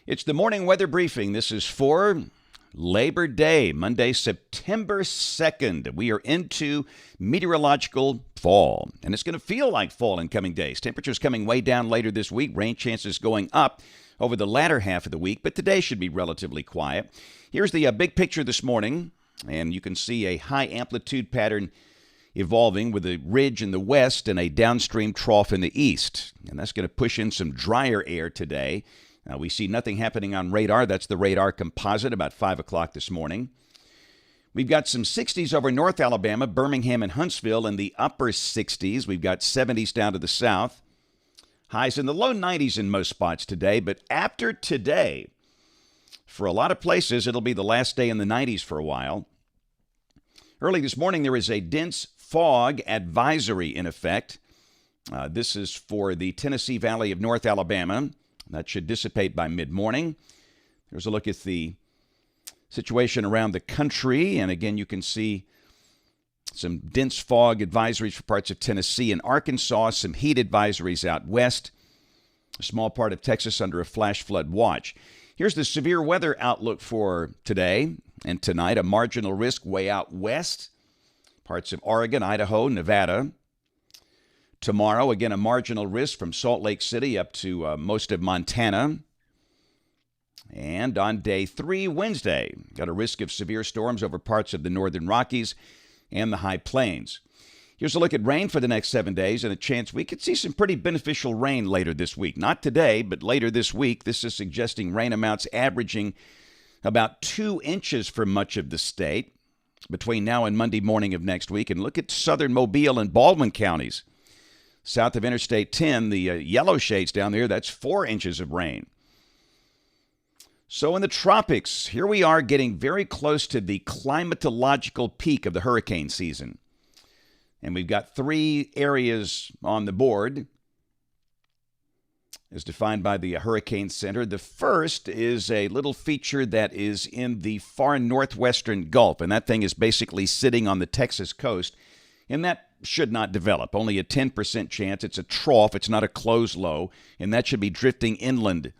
It's the morning weather briefing. This is for Labor Day, Monday, September 2nd. We are into meteorological fall, and it's going to feel like fall in coming days. Temperatures coming way down later this week, rain chances going up over the latter half of the week, but today should be relatively quiet. Here's the big picture this morning, and you can see a high amplitude pattern evolving with a ridge in the west and a downstream trough in the east, and that's going to push in some drier air today. We see nothing happening on radar. That's the radar composite about 5 o'clock this morning. We've got some 60s over North Alabama, Birmingham and Huntsville in the upper 60s. We've got 70s down to the south. Highs in the low 90s in most spots today. But after today, for a lot of places, it'll be the last day in the 90s for a while. Early this morning, there is a dense fog advisory in effect. This is for the Tennessee Valley of North Alabama. That should dissipate by mid-morning. There's a look at the situation around the country. And again, you can see some dense fog advisories for parts of Tennessee and Arkansas, some heat advisories out west, a small part of Texas under a flash flood watch. Here's the severe weather outlook for today and tonight. A marginal risk way out west, parts of Oregon, Idaho, Nevada. Tomorrow, again, a marginal risk from Salt Lake City up to most of Montana. And on day 3, Wednesday, got a risk of severe storms over parts of the northern Rockies and the high plains. Here's a look at rain for the next 7 days and a chance we could see some pretty beneficial rain later this week. Not today, but later this week. This is suggesting rain amounts averaging about 2 inches for much of the state between now and Monday morning of next week. And look at southern Mobile and Baldwin counties. South of Interstate 10, the yellow shades down there, that's 4 inches of rain. So in the tropics, here we are getting very close to the climatological peak of the hurricane season. And we've got 3 areas on the board as defined by the Hurricane Center. The first is a little feature that is in the far northwestern Gulf, and that thing is basically sitting on the Texas coast, and that should not develop. Only a 10% chance. It's a trough. It's not a closed low, and that should be drifting inland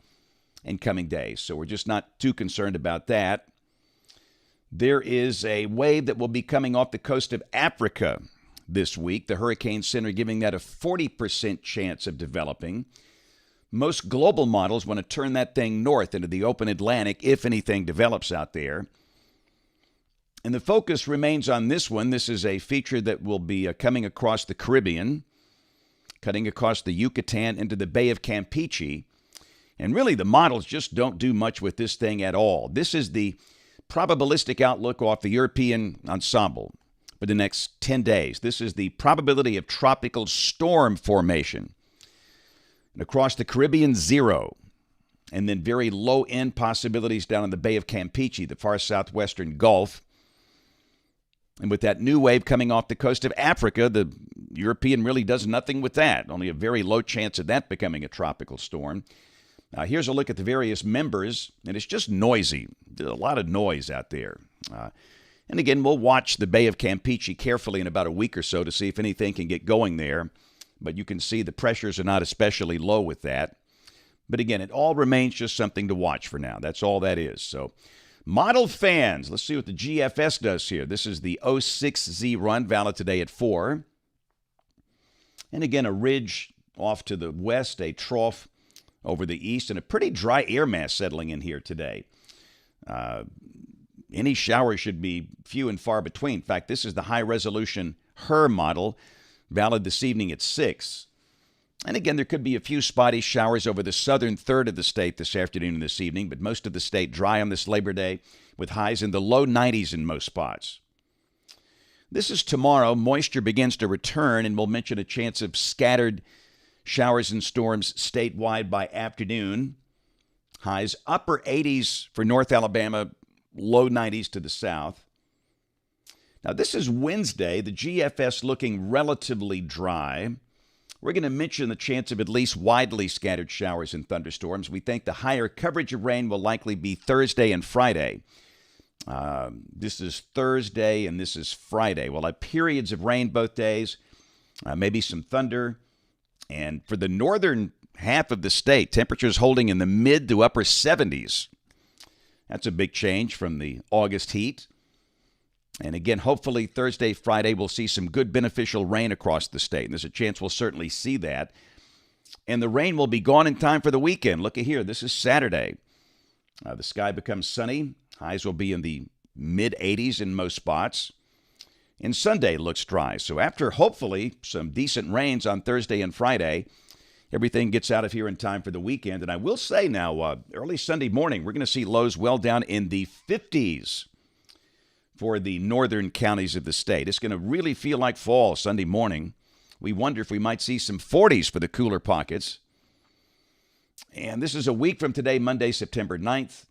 in coming days. So we're just not too concerned about that. There is a wave that will be coming off the coast of Africa this week. The Hurricane Center giving that a 40% chance of developing. Most global models want to turn that thing north into the open Atlantic if anything develops out there. And the focus remains on this one. This is a feature that will be coming across the Caribbean, cutting across the Yucatan into the Bay of Campeche. And really, the models just don't do much with this thing at all. This is the probabilistic outlook off the European ensemble for the next 10 days. This is the probability of tropical storm formation. And across the Caribbean, 0. And then very low-end possibilities down in the Bay of Campeche, the far southwestern Gulf. And with that new wave coming off the coast of Africa, the European really does nothing with that. Only a very low chance of that becoming a tropical storm. Here's a look at the various members, and it's just noisy. There's a lot of noise out there. And again, we'll watch the Bay of Campeche carefully in about a week or so to see if anything can get going there. But you can see the pressures are not especially low with that. But again, it all remains just something to watch for now. That's all that is. So, model fans, let's see what the GFS does here. This is the 06Z run, valid today at 4. And again, a ridge off to the west, a trough over the east, and a pretty dry air mass settling in here today. Any showers should be few and far between. In fact, this is the high-resolution HER model, valid this evening at 6. And again, there could be a few spotty showers over the southern third of the state this afternoon and this evening, but most of the state dry on this Labor Day with highs in the low 90s in most spots. This is tomorrow. Moisture begins to return, and we'll mention a chance of scattered showers and storms statewide by afternoon. Highs upper 80s for North Alabama, low 90s to the south. Now, this is Wednesday. The GFS looking relatively dry. We're going to mention the chance of at least widely scattered showers and thunderstorms. We think the higher coverage of rain will likely be Thursday and Friday. This is Thursday and this is Friday. We'll have periods of rain both days, maybe some thunder. And for the northern half of the state. Temperatures holding in the mid to upper 70s. That's a big change from the August heat. And again, hopefully Thursday, Friday, we'll see some good beneficial rain across the state. And there's a chance we'll certainly see that. And the rain will be gone in time for the weekend. Look at here. This is Saturday. The sky becomes sunny. Highs will be in the mid-80s in most spots. And Sunday looks dry. So after hopefully some decent rains on Thursday and Friday, everything gets out of here in time for the weekend. And I will say now, early Sunday morning, we're going to see lows well down in the 50s. For the northern counties of the state. It's going to really feel like fall Sunday morning. We wonder if we might see some 40s for the cooler pockets. And this is a week from today, Monday, September 9th.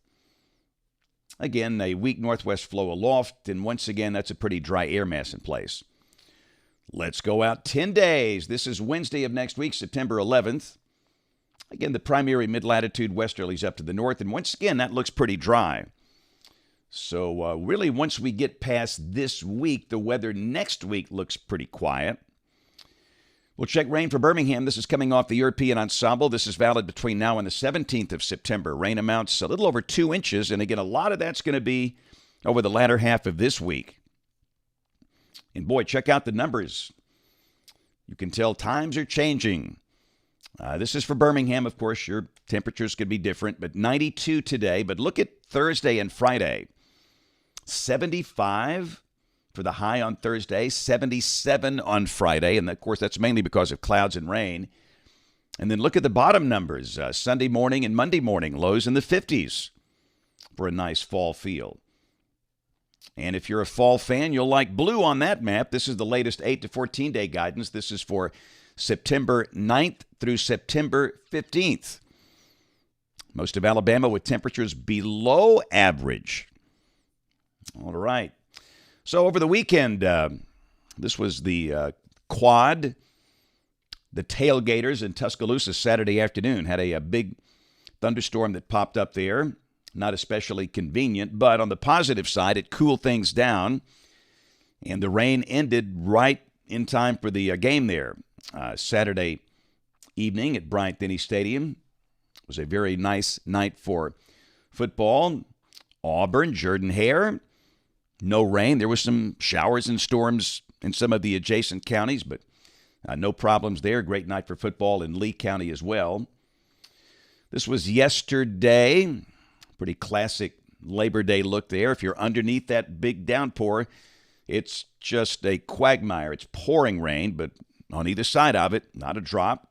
Again, a weak northwest flow aloft, and once again, that's a pretty dry air mass in place. Let's go out 10 days. This is Wednesday of next week, September 11th. Again, the primary mid-latitude westerlies up to the north, and once again, that looks pretty dry. So really, once we get past this week, the weather next week looks pretty quiet. We'll check rain for Birmingham. This is coming off the European ensemble. This is valid between now and the 17th of September. Rain amounts a little over 2 inches, and again, a lot of that's going to be over the latter half of this week. And boy, check out the numbers. You can tell times are changing. This is for Birmingham, of course. Your temperatures could be different, but 92 today. But look at Thursday and Friday. 75 for the high on Thursday, 77 on Friday, and of course that's mainly because of clouds and rain. And then look at the bottom numbers, Sunday morning and Monday morning, lows in the 50s for a nice fall feel. And if you're a fall fan, you'll like blue on that map. This is the latest 8 to 14-day guidance. This is for September 9th through September 15th. Most of Alabama with temperatures below average. All right. So over the weekend, this was the quad. The tailgaters in Tuscaloosa Saturday afternoon had a big thunderstorm that popped up there. Not especially convenient, but on the positive side, it cooled things down. And the rain ended right in time for the game there. Saturday evening at Bryant-Denny Stadium. It was a very nice night for football. Auburn, Jordan-Hare. No rain. There were some showers and storms in some of the adjacent counties, but no problems there. Great night for football in Lee County as well. This was yesterday. Pretty classic Labor Day look there. If you're underneath that big downpour, it's just a quagmire. It's pouring rain, but on either side of it, not a drop.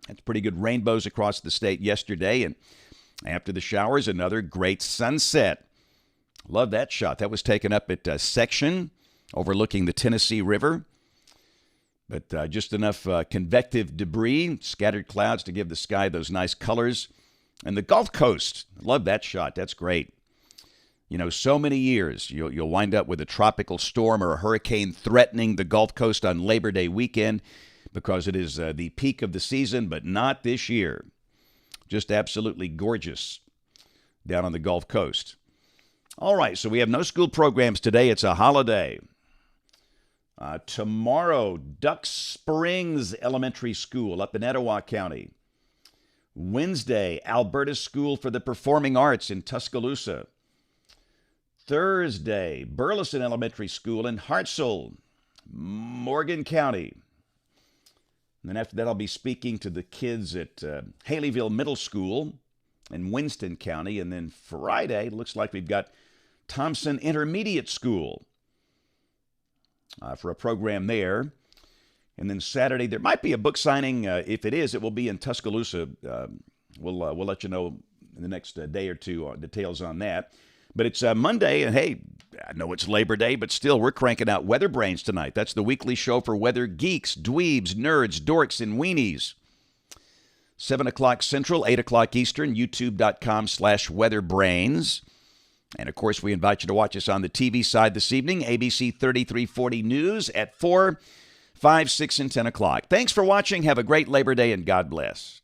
That's pretty good rainbows across the state yesterday. And after the showers, another great sunset. Love that shot. That was taken up at Section, overlooking the Tennessee River. But just enough convective debris, scattered clouds to give the sky those nice colors. And the Gulf Coast, love that shot. That's great. You know, so many years, you'll wind up with a tropical storm or a hurricane threatening the Gulf Coast on Labor Day weekend because it is the peak of the season, but not this year. Just absolutely gorgeous down on the Gulf Coast. All right, so we have no school programs today. It's a holiday. Tomorrow, Duck Springs Elementary School up in Etowah County. Wednesday, Alberta School for the Performing Arts in Tuscaloosa. Thursday, Burleson Elementary School in Hartselle, Morgan County. And then after that, I'll be speaking to the kids at Haleyville Middle School in Winston County. And then Friday, looks like we've got Thompson Intermediate School for a program there. And then Saturday, there might be a book signing. If it is, it will be in Tuscaloosa. We'll let you know in the next day or two details on that. But it's Monday, and hey, I know it's Labor Day, but still, we're cranking out Weather Brains tonight. That's the weekly show for weather geeks, dweebs, nerds, dorks, and weenies. 7 o'clock Central, 8 o'clock Eastern, youtube.com/weatherbrains. And, of course, we invite you to watch us on the TV side this evening, ABC 3340 News at 4, 5, 6, and 10 o'clock. Thanks for watching. Have a great Labor Day, and God bless.